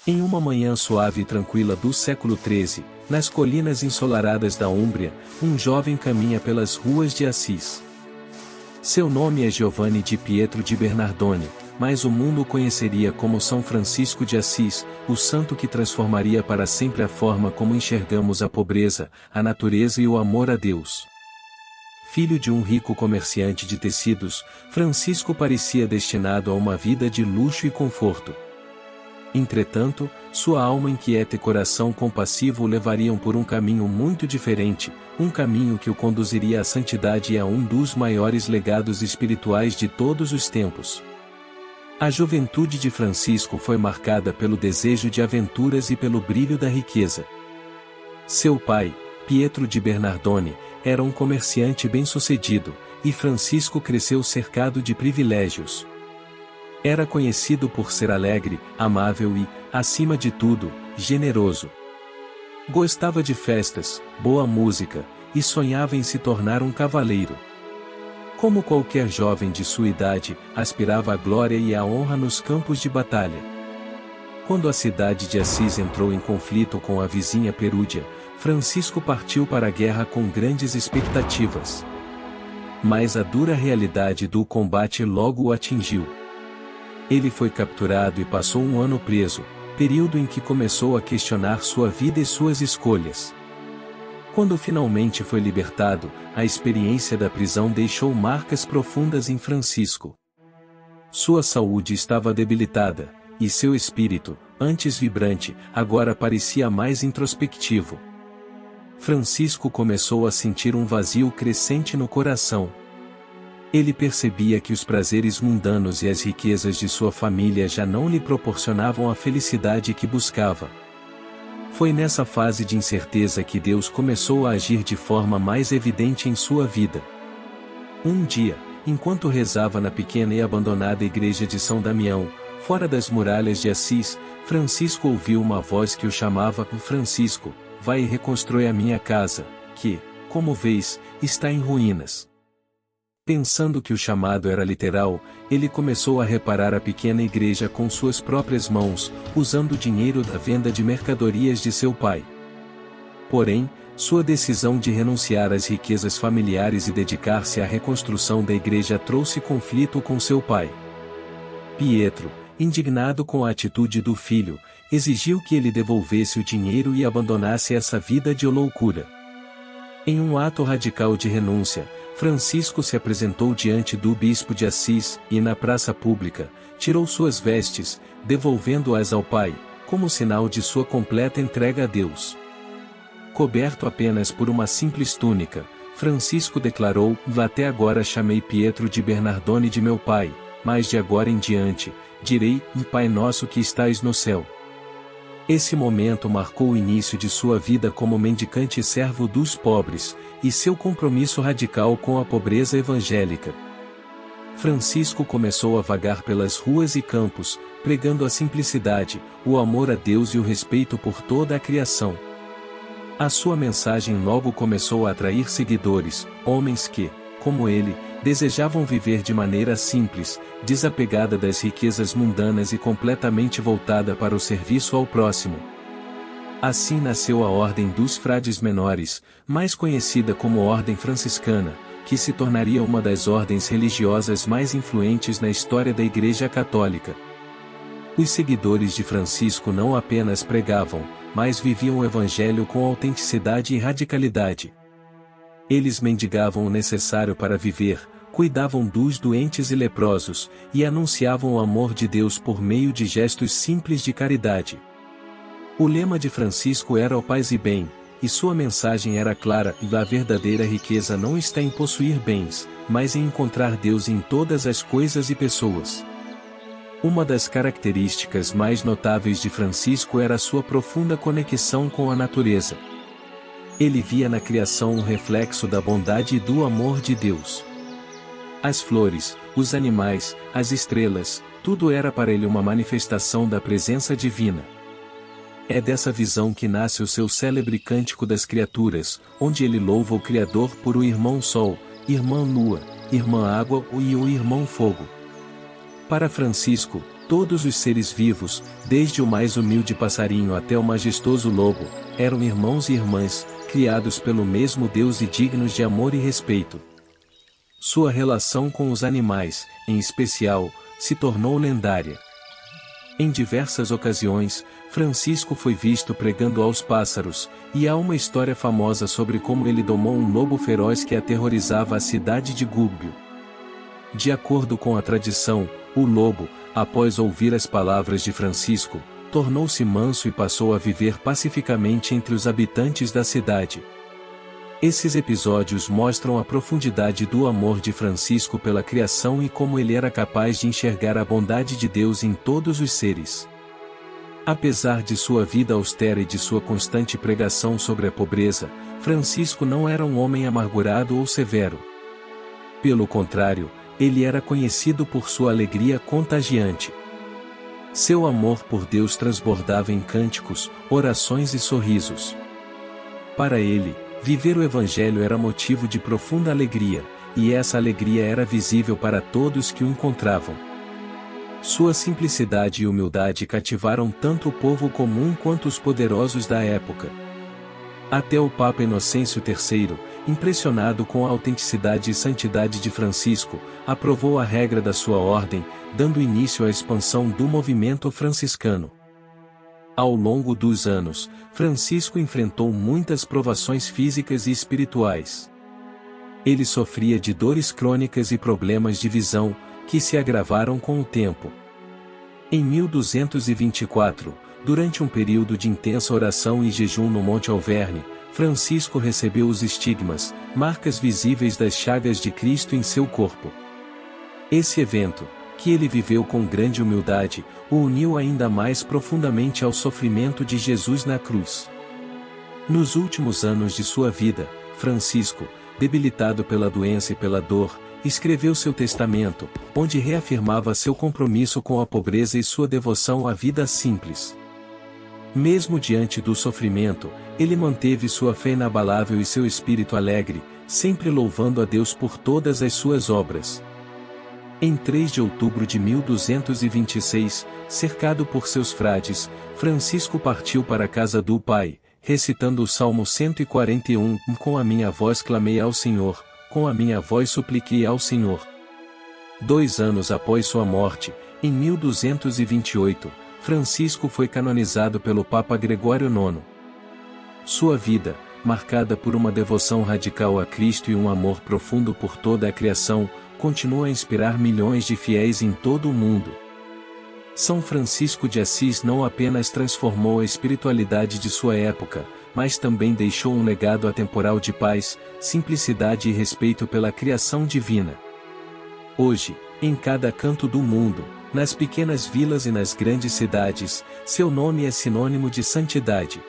Em uma manhã suave e tranquila do século XIII, nas colinas ensolaradas da Úmbria, um jovem caminha pelas ruas de Assis. Seu nome é Giovanni di Pietro di Bernardone, mas o mundo o conheceria como São Francisco de Assis, o santo que transformaria para sempre a forma como enxergamos a pobreza, a natureza e o amor a Deus. Filho de um rico comerciante de tecidos, Francisco parecia destinado a uma vida de luxo e conforto. Entretanto, sua alma inquieta e coração compassivo o levariam por um caminho muito diferente, um caminho que o conduziria à santidade e a um dos maiores legados espirituais de todos os tempos. A juventude de Francisco foi marcada pelo desejo de aventuras e pelo brilho da riqueza. Seu pai, Pietro di Bernardone, era um comerciante bem-sucedido, e Francisco cresceu cercado de privilégios. Era conhecido por ser alegre, amável e, acima de tudo, generoso. Gostava de festas, boa música, e sonhava em se tornar um cavaleiro. Como qualquer jovem de sua idade, aspirava à glória e à honra nos campos de batalha. Quando a cidade de Assis entrou em conflito com a vizinha Perúdia, Francisco partiu para a guerra com grandes expectativas. Mas a dura realidade do combate logo o atingiu. Ele foi capturado e passou um ano preso, período em que começou a questionar sua vida e suas escolhas. Quando finalmente foi libertado, a experiência da prisão deixou marcas profundas em Francisco. Sua saúde estava debilitada, e seu espírito, antes vibrante, agora parecia mais introspectivo. Francisco começou a sentir um vazio crescente no coração. Ele percebia que os prazeres mundanos e as riquezas de sua família já não lhe proporcionavam a felicidade que buscava. Foi nessa fase de incerteza que Deus começou a agir de forma mais evidente em sua vida. Um dia, enquanto rezava na pequena e abandonada igreja de São Damião, fora das muralhas de Assis, Francisco ouviu uma voz que o chamava: Francisco, vai e reconstrói a minha casa, que, como vês, está em ruínas. Pensando que o chamado era literal, ele começou a reparar a pequena igreja com suas próprias mãos, usando o dinheiro da venda de mercadorias de seu pai. Porém, sua decisão de renunciar às riquezas familiares e dedicar-se à reconstrução da igreja trouxe conflito com seu pai. Pietro, indignado com a atitude do filho, exigiu que ele devolvesse o dinheiro e abandonasse essa vida de loucura. Em um ato radical de renúncia, Francisco se apresentou diante do bispo de Assis, e na praça pública, tirou suas vestes, devolvendo-as ao pai, como sinal de sua completa entrega a Deus. Coberto apenas por uma simples túnica, Francisco declarou: até agora chamei Pietro di Bernardone de meu pai, mas de agora em diante, direi: Pai nosso que estais no céu. Esse momento marcou o início de sua vida como mendicante e servo dos pobres, e seu compromisso radical com a pobreza evangélica. Francisco começou a vagar pelas ruas e campos, pregando a simplicidade, o amor a Deus e o respeito por toda a criação. A sua mensagem logo começou a atrair seguidores, homens que, como ele, desejavam viver de maneira simples, desapegada das riquezas mundanas e completamente voltada para o serviço ao próximo. Assim nasceu a Ordem dos Frades Menores, mais conhecida como Ordem Franciscana, que se tornaria uma das ordens religiosas mais influentes na história da Igreja Católica. Os seguidores de Francisco não apenas pregavam, mas viviam o Evangelho com autenticidade e radicalidade. Eles mendigavam o necessário para viver, cuidavam dos doentes e leprosos, e anunciavam o amor de Deus por meio de gestos simples de caridade. O lema de Francisco era o paz e bem, e sua mensagem era clara: a verdadeira riqueza não está em possuir bens, mas em encontrar Deus em todas as coisas e pessoas. Uma das características mais notáveis de Francisco era sua profunda conexão com a natureza. Ele via na criação um reflexo da bondade e do amor de Deus. As flores, os animais, as estrelas, tudo era para ele uma manifestação da presença divina. É dessa visão que nasce o seu célebre Cântico das Criaturas, onde ele louva o Criador por o irmão Sol, irmã Lua, irmã Água e o irmão Fogo. Para Francisco, Todos os seres vivos, desde o mais humilde passarinho até o majestoso lobo, eram irmãos e irmãs, criados pelo mesmo Deus e dignos de amor e respeito. Sua relação com os animais, em especial, se tornou lendária. Em diversas ocasiões, Francisco foi visto pregando aos pássaros, e há uma história famosa sobre como ele domou um lobo feroz que aterrorizava a cidade de Gubbio. De acordo com a tradição, o lobo, após ouvir as palavras de Francisco, tornou-se manso e passou a viver pacificamente entre os habitantes da cidade. Esses episódios mostram a profundidade do amor de Francisco pela criação e como ele era capaz de enxergar a bondade de Deus em todos os seres. Apesar de sua vida austera e de sua constante pregação sobre a pobreza, Francisco não era um homem amargurado ou severo. Pelo contrário, ele era conhecido por sua alegria contagiante. Seu amor por Deus transbordava em cânticos, orações e sorrisos. Para ele, viver o Evangelho era motivo de profunda alegria, e essa alegria era visível para todos que o encontravam. Sua simplicidade e humildade cativaram tanto o povo comum quanto os poderosos da época. Até o Papa Inocêncio III, impressionado com a autenticidade e santidade de Francisco, aprovou a regra da sua ordem, dando início à expansão do movimento franciscano. Ao longo dos anos, Francisco enfrentou muitas provações físicas e espirituais. Ele sofria de dores crônicas e problemas de visão, que se agravaram com o tempo. Em 1224, durante um período de intensa oração e jejum no Monte Alverne, Francisco recebeu os estigmas, marcas visíveis das chagas de Cristo em seu corpo. Esse evento, que ele viveu com grande humildade, o uniu ainda mais profundamente ao sofrimento de Jesus na cruz. Nos últimos anos de sua vida, Francisco, debilitado pela doença e pela dor, escreveu seu testamento, onde reafirmava seu compromisso com a pobreza e sua devoção à vida simples. Mesmo diante do sofrimento, ele manteve sua fé inabalável e seu espírito alegre, sempre louvando a Deus por todas as suas obras. Em 3 de outubro de 1226, cercado por seus frades, Francisco partiu para a casa do Pai, recitando o Salmo 141, com a minha voz clamei ao Senhor, com a minha voz supliquei ao Senhor. 2 anos após sua morte, em 1228, Francisco foi canonizado pelo Papa Gregório IX. Sua vida, marcada por uma devoção radical a Cristo e um amor profundo por toda a criação, continua a inspirar milhões de fiéis em todo o mundo. São Francisco de Assis não apenas transformou a espiritualidade de sua época, mas também deixou um legado atemporal de paz, simplicidade e respeito pela criação divina. Hoje, em cada canto do mundo, nas pequenas vilas e nas grandes cidades, seu nome é sinônimo de santidade.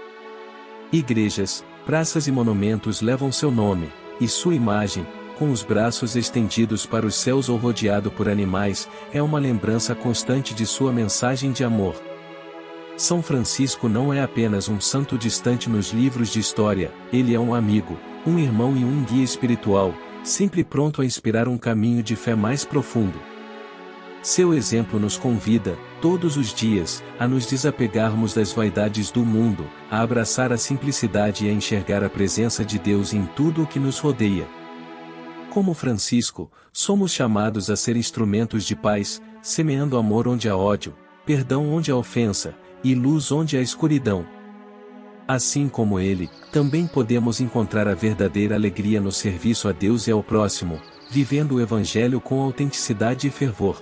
Igrejas, praças e monumentos levam seu nome, e sua imagem, com os braços estendidos para os céus ou rodeado por animais, é uma lembrança constante de sua mensagem de amor. São Francisco não é apenas um santo distante nos livros de história, ele é um amigo, um irmão e um guia espiritual, sempre pronto a inspirar um caminho de fé mais profundo. Seu exemplo nos convida, todos os dias, a nos desapegarmos das vaidades do mundo, a abraçar a simplicidade e a enxergar a presença de Deus em tudo o que nos rodeia. Como Francisco, somos chamados a ser instrumentos de paz, semeando amor onde há ódio, perdão onde há ofensa, e luz onde há escuridão. Assim como ele, também podemos encontrar a verdadeira alegria no serviço a Deus e ao próximo, vivendo o Evangelho com autenticidade e fervor.